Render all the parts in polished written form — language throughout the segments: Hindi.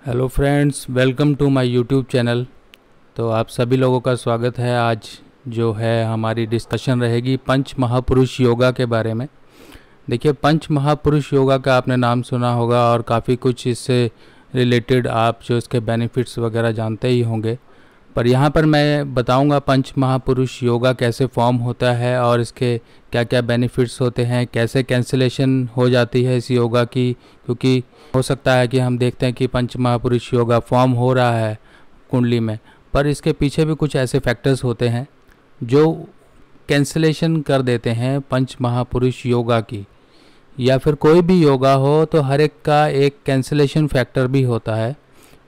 Hello friends, welcome to my YouTube channel. तो आप सभी लोगों का स्वागत है। आज जो है हमारी डिस्कशन रहेगी पंच महापुरुष योगा के बारे में। देखिए, पंच महापुरुष योगा का आपने नाम सुना होगा और काफ़ी कुछ इससे रिलेटेड आप जो इसके बेनिफिट्स वगैरह जानते ही होंगे। पर यहाँ पर मैं बताऊँगा पंच महापुरुष योगा कैसे फॉर्म होता है और इसके क्या क्या बेनिफिट्स होते हैं, कैसे कैंसिलेशन हो जाती है इस योगा की। क्योंकि हो सकता है कि हम देखते हैं कि पंच महापुरुष योगा फॉर्म हो रहा है कुंडली में, पर इसके पीछे भी कुछ ऐसे फैक्टर्स होते हैं जो कैंसिलेशन कर देते हैं पंच महापुरुष योगा की। या फिर कोई भी योगा हो तो हर एक का एक कैंसिलेशन फैक्टर भी होता है।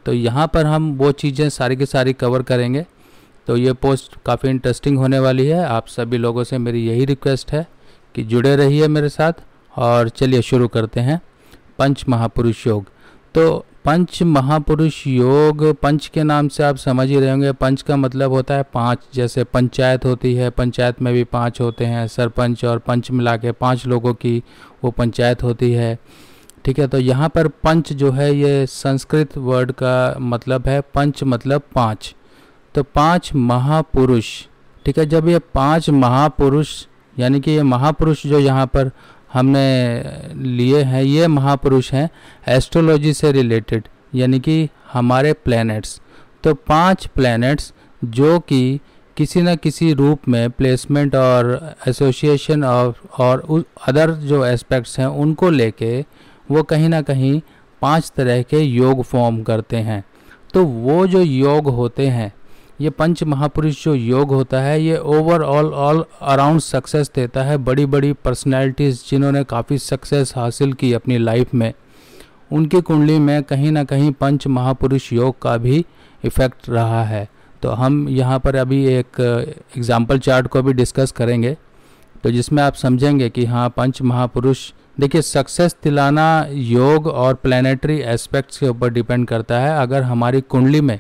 तो यहाँ पर हम वो चीज़ें सारी की सारी कवर करेंगे। तो ये पोस्ट काफ़ी इंटरेस्टिंग होने वाली है। आप सभी लोगों से मेरी यही रिक्वेस्ट है कि जुड़े रहिए मेरे साथ। और चलिए शुरू करते हैं पंच महापुरुष योग। तो पंच महापुरुष योग, पंच के नाम से आप समझ ही रहे होंगे। पंच का मतलब होता है पांच। जैसे पंचायत होती है, पंचायत में भी पांच होते हैं, सरपंच और पंच मिला के 5 लोगों की वो पंचायत होती है। ठीक है, तो यहाँ पर पंच जो है ये संस्कृत वर्ड का मतलब है, पंच मतलब 5। तो 5 महापुरुष। ठीक है, जब ये 5 महापुरुष यानी कि ये महापुरुष जो यहाँ पर हमने लिए हैं, ये महापुरुष हैं एस्ट्रोलॉजी से रिलेटेड, यानी कि हमारे प्लैनेट्स। तो 5 प्लैनेट्स जो कि किसी न किसी रूप में प्लेसमेंट और एसोसिएशन और अदर जो एस्पेक्ट्स हैं उनको लेके वो कहीं ना कहीं 5 तरह के योग फॉर्म करते हैं। तो वो जो योग होते हैं, ये पंच महापुरुष जो योग होता है, ये ओवरऑल ऑल अराउंड सक्सेस देता है। बड़ी बड़ी पर्सनैलिटीज़ जिन्होंने काफ़ी सक्सेस हासिल की अपनी लाइफ में, उनकी कुंडली में कहीं ना कहीं पंच महापुरुष योग का भी इफ़ेक्ट रहा है। तो हम यहाँ पर अभी एक एग्जाम्पल चार्ट को भी डिस्कस करेंगे, तो जिसमें आप समझेंगे कि हाँ, पंच महापुरुष। देखिए, सक्सेस दिलाना योग और प्लैनेटरी एस्पेक्ट्स के ऊपर डिपेंड करता है। अगर हमारी कुंडली में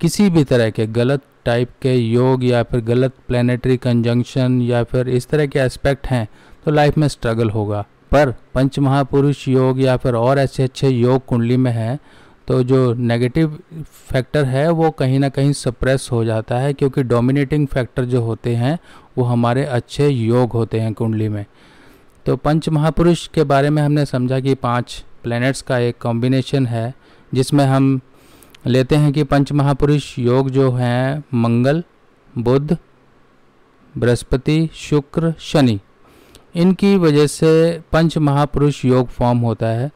किसी भी तरह के गलत टाइप के योग या फिर गलत प्लैनेटरी कंजंक्शन या फिर इस तरह के एस्पेक्ट हैं तो लाइफ में स्ट्रगल होगा। पर पंच महापुरुष योग या फिर और ऐसे अच्छे योग कुंडली में है तो जो नेगेटिव फैक्टर है वो कहीं ना कहीं सप्रेस हो जाता है, क्योंकि डोमिनेटिंग फैक्टर जो होते हैं वो हमारे अच्छे योग होते हैं कुंडली में। तो पंच महापुरुष के बारे में हमने समझा कि 5 प्लैनेट्स का एक कॉम्बिनेशन है, जिसमें हम लेते हैं कि पंच महापुरुष योग जो हैं मंगल, बुध, बृहस्पति, शुक्र, शनि, इनकी वजह से पंच महापुरुष योग फॉर्म होता है।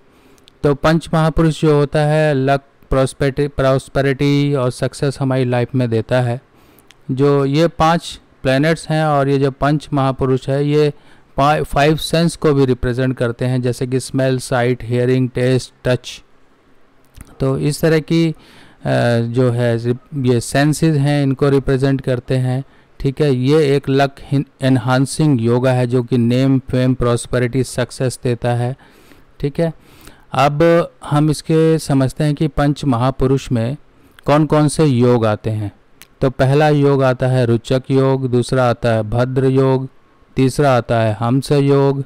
तो पंच महापुरुष जो होता है लक, प्रॉस्पेरिटी और सक्सेस हमारी लाइफ में देता है। जो ये 5 प्लैनेट्स हैं और ये जो पंच महापुरुष है ये 5 सेंस को भी रिप्रेजेंट करते हैं, जैसे कि smell, sight, hearing, taste, touch. तो इस तरह की जो है ये सेंसेस हैं, इनको रिप्रेजेंट करते हैं। ठीक है, ये एक लक एनहांसिंग योगा है जो कि नेम, फेम, प्रॉस्पेरिटी, सक्सेस देता है। ठीक है, अब हम इसके समझते हैं कि पंच महापुरुष में कौन कौन से योग आते हैं। तो पहला योग आता है रुचक योग, दूसरा आता है भद्र योग, तीसरा आता है हंस योग,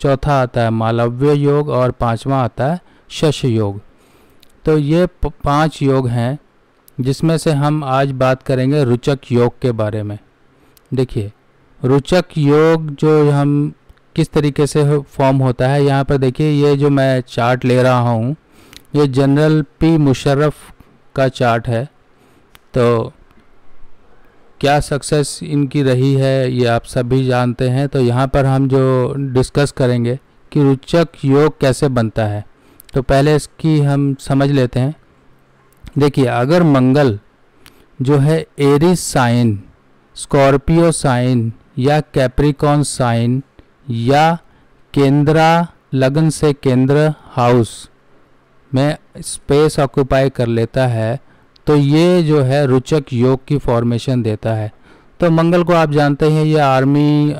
चौथा आता है मालव्य योग और 5वां आता है शश योग। तो ये 5 योग हैं, जिसमें से हम आज बात करेंगे रुचक योग के बारे में। देखिए, रुचक योग जो हम किस तरीके से फॉर्म होता है, यहाँ पर देखिए ये जो मैं चार्ट ले रहा हूँ ये जनरल पी मुशर्रफ का चार्ट है। तो क्या सक्सेस इनकी रही है ये आप सभी जानते हैं। तो यहाँ पर हम जो डिस्कस करेंगे कि रुचक योग कैसे बनता है, तो पहले इसकी हम समझ लेते हैं। देखिए, अगर मंगल जो है एरीज साइन, स्कॉर्पियो साइन या कैप्रिकॉन साइन या केंद्रा लगन से केंद्र हाउस में स्पेस ऑक्यूपाई कर लेता है तो ये जो है रुचक योग की फॉर्मेशन देता है। तो मंगल को आप जानते हैं ये आर्मी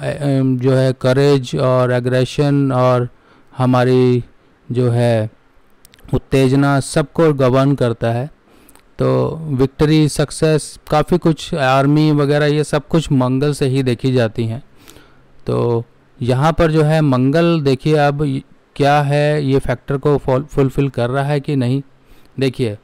जो है करेज और एग्रेशन और हमारी जो है उत्तेजना सबको गवर्न करता है। तो विक्ट्री, सक्सेस, काफ़ी कुछ आर्मी वगैरह ये सब कुछ मंगल से ही देखी जाती हैं। तो यहाँ पर जो है मंगल, देखिए अब क्या है, ये फैक्टर को फुलफ़िल कर रहा है कि नहीं। देखिए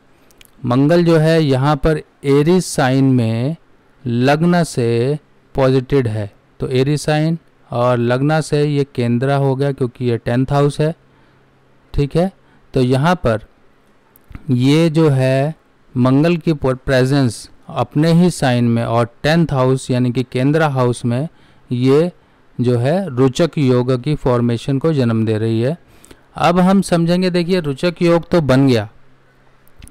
मंगल जो है यहाँ पर एरीज साइन में लग्न से पॉजिटेड है, तो एरीज साइन और लग्न से ये केंद्रा हो गया क्योंकि ये 10th हाउस है, ठीक है। तो यहाँ पर ये जो है मंगल की प्रेजेंस अपने ही साइन में और 10th हाउस यानी कि केंद्रा हाउस में ये जो है रुचक योग की फॉर्मेशन को जन्म दे रही है। अब हम समझेंगे, देखिए रुचक योग तो बन गया,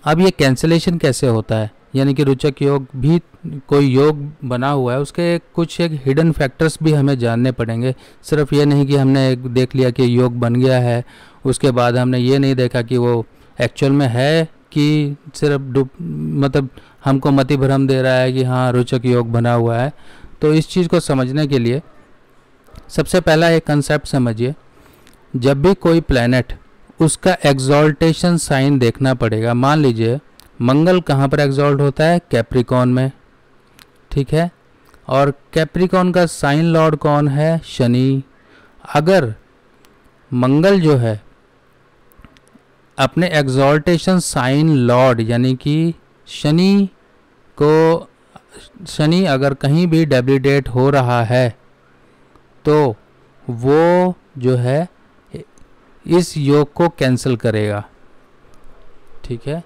अब ये कैंसिलेशन कैसे होता है, यानी कि रुचक योग भी कोई योग बना हुआ है, उसके कुछ एक हिडन फैक्टर्स भी हमें जानने पड़ेंगे। सिर्फ ये नहीं कि हमने देख लिया कि योग बन गया है, उसके बाद हमने ये नहीं देखा कि वो एक्चुअल में है कि सिर्फ मतलब हमको मति भ्रम दे रहा है कि हाँ रुचक योग बना हुआ है। तो इस चीज़ को समझने के लिए सबसे पहला एक कंसेप्ट समझिए, जब भी कोई प्लैनेट उसका एक्सॉल्टेशन साइन देखना पड़ेगा। मान लीजिए मंगल कहाँ पर एक्सॉल्ट होता है, कैप्रिकॉन में, ठीक है, और कैप्रिकॉन का साइन लॉर्ड कौन है, शनि। अगर मंगल जो है अपने एक्सॉल्टेशन साइन लॉर्ड यानी कि शनि को, शनि अगर कहीं भी डेबिलिटेट हो रहा है तो वो जो है इस योग को कैंसिल करेगा, ठीक है।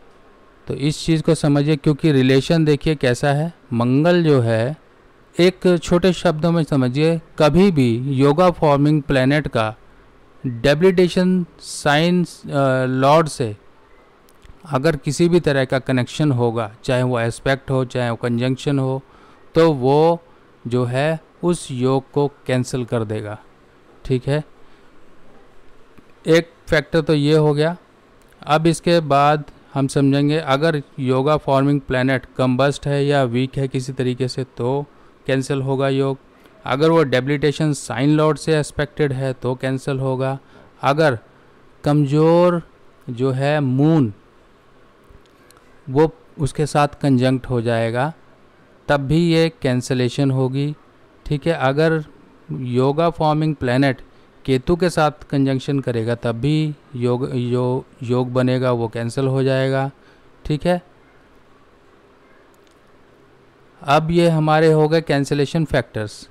तो इस चीज़ को समझिए, क्योंकि रिलेशन देखिए कैसा है। मंगल जो है, एक छोटे शब्दों में समझिए, कभी भी योगा फॉर्मिंग प्लैनेट का डेबिलिटेशन साइन लॉर्ड से अगर किसी भी तरह का कनेक्शन होगा, चाहे वो एस्पेक्ट हो चाहे वो कंजंक्शन हो, तो वो जो है उस योग को कैंसिल कर देगा, ठीक है। एक फैक्टर तो ये हो गया। अब इसके बाद हम समझेंगे अगर योगा फॉर्मिंग प्लैनेट कम्बस्ट है या वीक है किसी तरीके से तो कैंसिल होगा योग। अगर वो डेबिलिटेशन साइन लॉर्ड से एस्पेक्टेड है तो कैंसिल होगा। अगर कमज़ोर जो है मून वो उसके साथ कंजंक्ट हो जाएगा तब भी ये कैंसलेशन होगी, ठीक है। अगर योगा फॉर्मिंग प्लैनेट केतु के साथ कंजंक्शन करेगा तब भी योग बनेगा, वो कैंसिल हो जाएगा, ठीक है। अब ये हमारे हो गए कैंसिलेशन फैक्टर्स।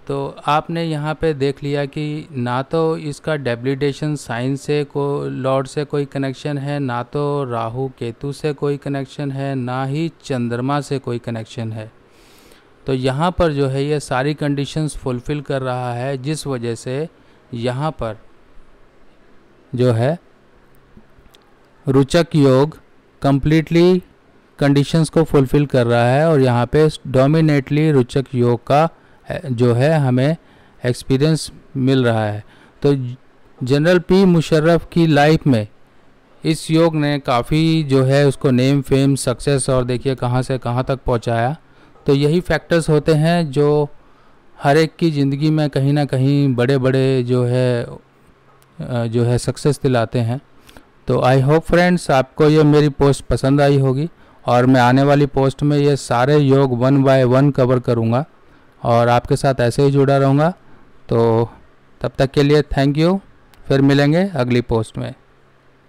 तो आपने यहाँ पे देख लिया कि ना तो इसका डेबिलिटेशन साइन से लॉर्ड से कोई कनेक्शन है, ना तो राहु केतु से कोई कनेक्शन है, ना ही चंद्रमा से कोई कनेक्शन है। तो यहाँ पर जो है ये सारी कंडीशंस फुलफ़िल कर रहा है, जिस वजह से यहाँ पर जो है रुचक योग कंप्लीटली कंडीशंस को फुलफ़िल कर रहा है और यहाँ पे डोमिनेटली रुचक योग का जो है हमें एक्सपीरियंस मिल रहा है। तो जनरल पी मुशर्रफ की लाइफ में इस योग ने काफ़ी जो है उसको नेम फेम सक्सेस और देखिए कहाँ से कहाँ तक पहुँचाया। तो यही फैक्टर्स होते हैं जो हर एक की ज़िंदगी में कहीं ना कहीं बड़े बड़े जो है सक्सेस दिलाते हैं। तो आई होप फ्रेंड्स आपको ये मेरी पोस्ट पसंद आई होगी और मैं आने वाली पोस्ट में ये सारे योग 1 बाय 1 कवर करूँगा और आपके साथ ऐसे ही जुड़ा रहूँगा। तो तब तक के लिए थैंक यू, फिर मिलेंगे अगली पोस्ट में।